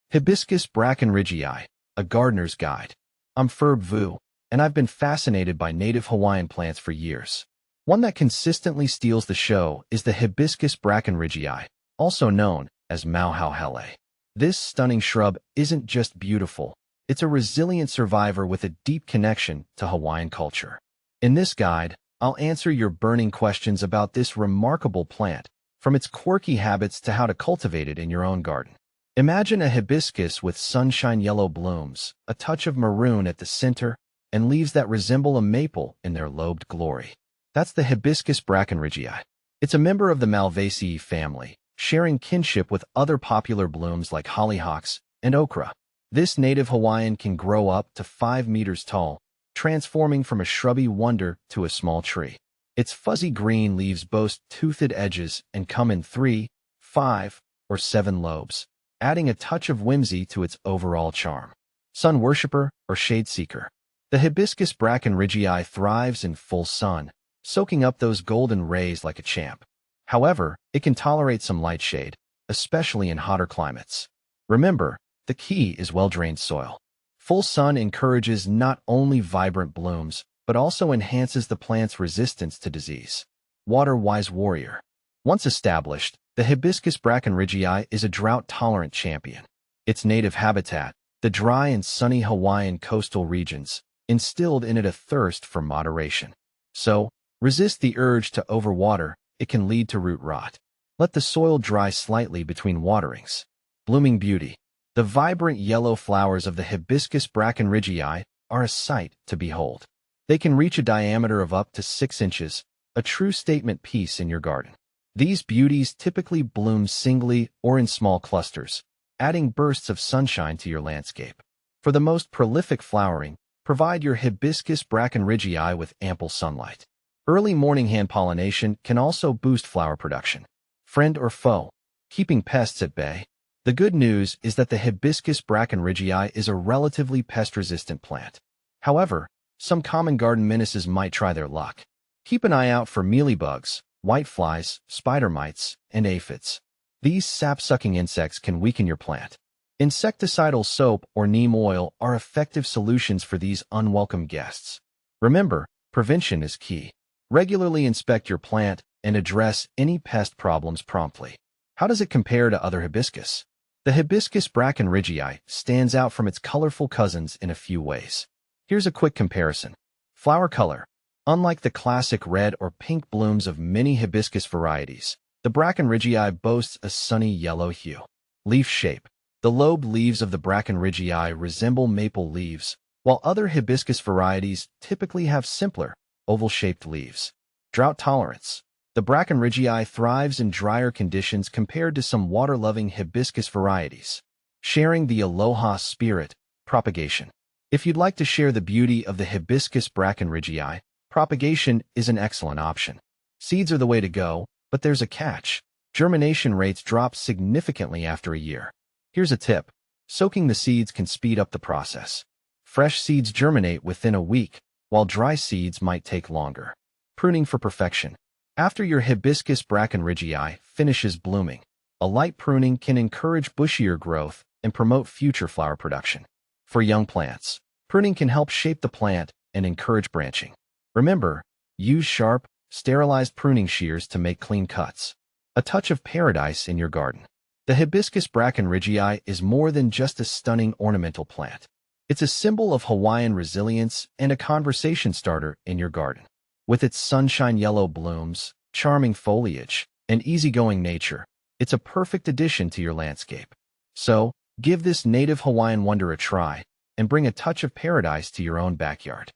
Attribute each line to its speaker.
Speaker 1: Hibiscus Brackenridgei, a gardener's guide. I'm Ferb Vu, and I've been fascinated by native Hawaiian plants for years. One that consistently steals the show is the Hibiscus Brackenridgei, also known as Mauhauhele. This stunning shrub isn't just beautiful, it's a resilient survivor with a deep connection to Hawaiian culture. In this guide, I'll answer your burning questions about this remarkable plant, from its quirky habits to how to cultivate it in your own garden. Imagine a hibiscus with sunshine yellow blooms, a touch of maroon at the center, and leaves that resemble a maple in their lobed glory. That's the Hibiscus Brackenridgei. It's a member of the Malvaceae family, sharing kinship with other popular blooms like hollyhocks and okra. This native Hawaiian can grow up to 5 meters tall, transforming from a shrubby wonder to a small tree. Its fuzzy green leaves boast toothed edges and come in 3, 5, or 7 lobes, adding a touch of whimsy to its overall charm. Sun worshipper or shade seeker. The Hibiscus Brackenridgei thrives in full sun, soaking up those golden rays like a champ. However, it can tolerate some light shade, especially in hotter climates. Remember, the key is well-drained soil. Full sun encourages not only vibrant blooms, but also enhances the plant's resistance to disease. Water-wise warrior. Once established, the Hibiscus Brackenridgei is a drought-tolerant champion. Its native habitat, the dry and sunny Hawaiian coastal regions, instilled in it a thirst for moderation. So, resist the urge to overwater, it can lead to root rot. Let the soil dry slightly between waterings. Blooming beauty. The vibrant yellow flowers of the Hibiscus Brackenridgei are a sight to behold. They can reach a diameter of up to 6 inches, a true statement piece in your garden. These beauties typically bloom singly or in small clusters, adding bursts of sunshine to your landscape. For the most prolific flowering, provide your Hibiscus Brackenridgei with ample sunlight. Early morning hand pollination can also boost flower production. Friend or foe? Keeping pests at bay. The good news is that the Hibiscus Brackenridgei is a relatively pest-resistant plant. However, some common garden menaces might try their luck. Keep an eye out for mealybugs, whiteflies, spider mites, and aphids. These sap-sucking insects can weaken your plant. Insecticidal soap or neem oil are effective solutions for these unwelcome guests. Remember, prevention is key. Regularly inspect your plant and address any pest problems promptly. How does it compare to other hibiscus? The Hibiscus Brackenridgei stands out from its colorful cousins in a few ways. Here's a quick comparison. Flower color. Unlike the classic red or pink blooms of many hibiscus varieties, the Brackenridgei boasts a sunny yellow hue. Leaf shape. The lobed leaves of the Brackenridgei resemble maple leaves, while other hibiscus varieties typically have simpler, oval-shaped leaves. Drought tolerance. The Brackenridgei thrives in drier conditions compared to some water-loving hibiscus varieties. Sharing the aloha spirit. Propagation. If you'd like to share the beauty of the Hibiscus Brackenridgei, propagation is an excellent option. Seeds are the way to go, but there's a catch. Germination rates drop significantly after a year. Here's a tip. Soaking the seeds can speed up the process. Fresh seeds germinate within a week, while dry seeds might take longer. Pruning for perfection. After your Hibiscus Brackenridgei finishes blooming, a light pruning can encourage bushier growth and promote future flower production. For young plants, pruning can help shape the plant and encourage branching. Remember, use sharp, sterilized pruning shears to make clean cuts. A touch of paradise in your garden. The Hibiscus Brackenridgei is more than just a stunning ornamental plant. It's a symbol of Hawaiian resilience and a conversation starter in your garden. With its sunshine yellow blooms, charming foliage, and easygoing nature, it's a perfect addition to your landscape. So, give this native Hawaiian wonder a try and bring a touch of paradise to your own backyard.